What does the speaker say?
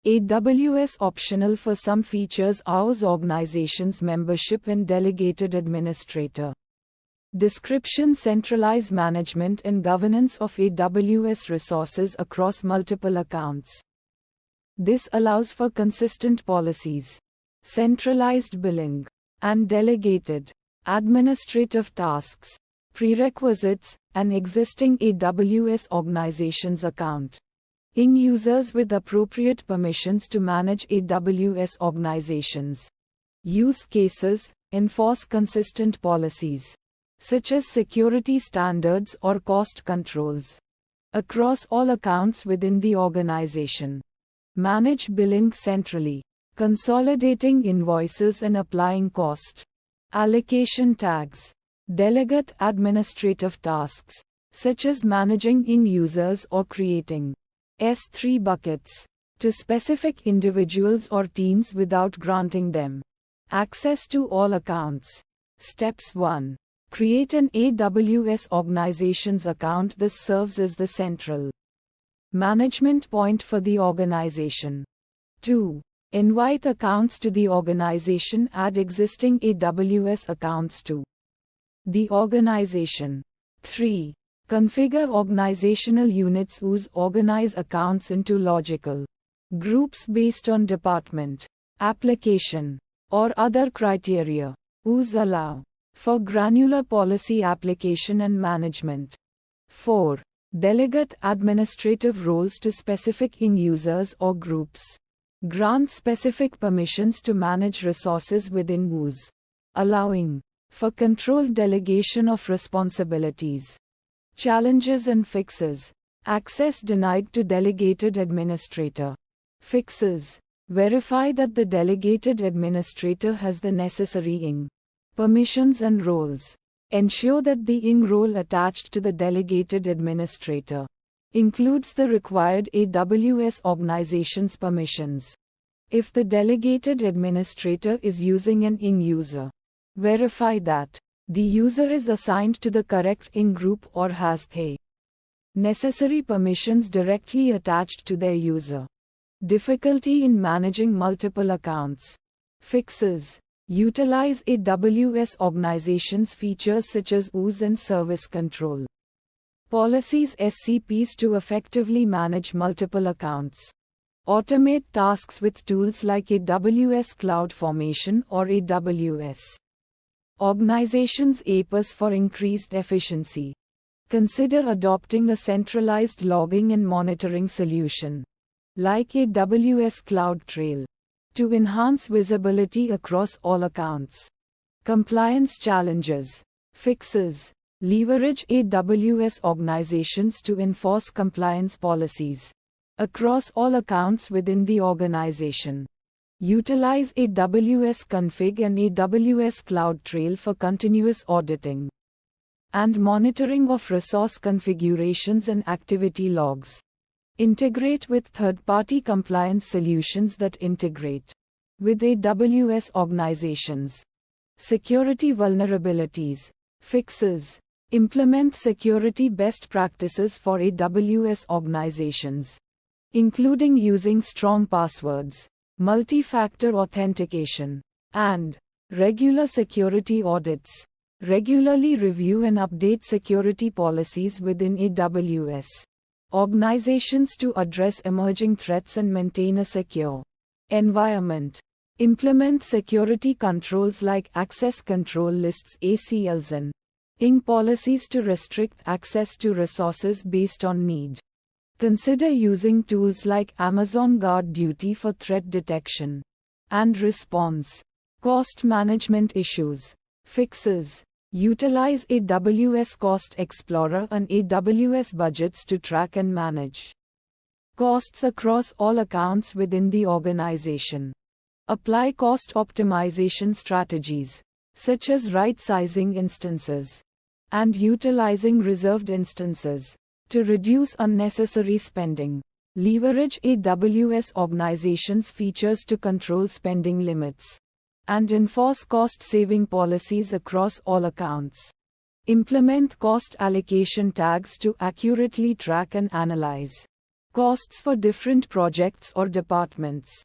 AWS optional for some features allows organizations membership and delegated administrator. Description: centralize management and governance of AWS resources across multiple accounts. This allows for consistent policies, centralized billing, and delegated administrative tasks. Prerequisites: an existing AWS organization's account. Users with appropriate permissions to manage AWS organizations. Use cases: enforce consistent policies, such as security standards or cost controls, across all accounts within the organization. Manage billing centrally, consolidating invoices and applying cost allocation tags. Delegate administrative tasks, such as managing users or creating S3 buckets to specific individuals or teams without granting them access to all accounts. Steps 1. Create an AWS organization's account. This serves as the central management point for the organization. 2. Invite accounts to the organization. Add existing AWS accounts to the organization. 3. Configure organizational units. Organize accounts into logical groups based on department, application, or other criteria. Allow for granular policy application and management. 4. Delegate administrative roles to specific users or groups. Grant specific permissions to manage resources within WOS, allowing for controlled delegation of responsibilities. Challenges and fixes: access denied to delegated administrator. Fixes: verify that the delegated administrator has the necessary permissions and roles. Ensure that the role attached to the delegated administrator includes the required AWS organization's permissions. If the delegated administrator is using an user, verify that the user is assigned to the correct group or has the necessary permissions directly attached to their user. Difficulty in managing multiple accounts. Fixes: utilize AWS organizations features such as WOS and service control policies (SCPs) to effectively manage multiple accounts. Automate tasks with tools like AWS CloudFormation or AWS Organizations APIs for increased efficiency. Consider adopting a centralized logging and monitoring solution, like AWS CloudTrail, to enhance visibility across all accounts. Compliance challenges. Fixes: leverage AWS organizations to enforce compliance policies across all accounts within the organization. Utilize AWS Config and AWS CloudTrail for continuous auditing and monitoring of resource configurations and activity logs. Integrate with third-party compliance solutions that integrate with AWS organizations. Security vulnerabilities. Fixes: implement security best practices for AWS organizations, including using strong passwords, multi-factor authentication, and regular security audits. Regularly review and update security policies within AWS organizations to address emerging threats and maintain a secure environment. Implement security controls like access control lists (ACLs) and policies to restrict access to resources based on need. Consider using tools like Amazon GuardDuty for threat detection and response. Cost management issues. Fixes: utilize AWS Cost Explorer and AWS budgets to track and manage costs across all accounts within the organization. Apply cost optimization strategies, such as right-sizing instances and utilizing reserved instances to reduce unnecessary spending. Leverage AWS organizations features to control spending limits and enforce cost-saving policies across all accounts. Implement cost allocation tags to accurately track and analyze Costs for different projects or departments.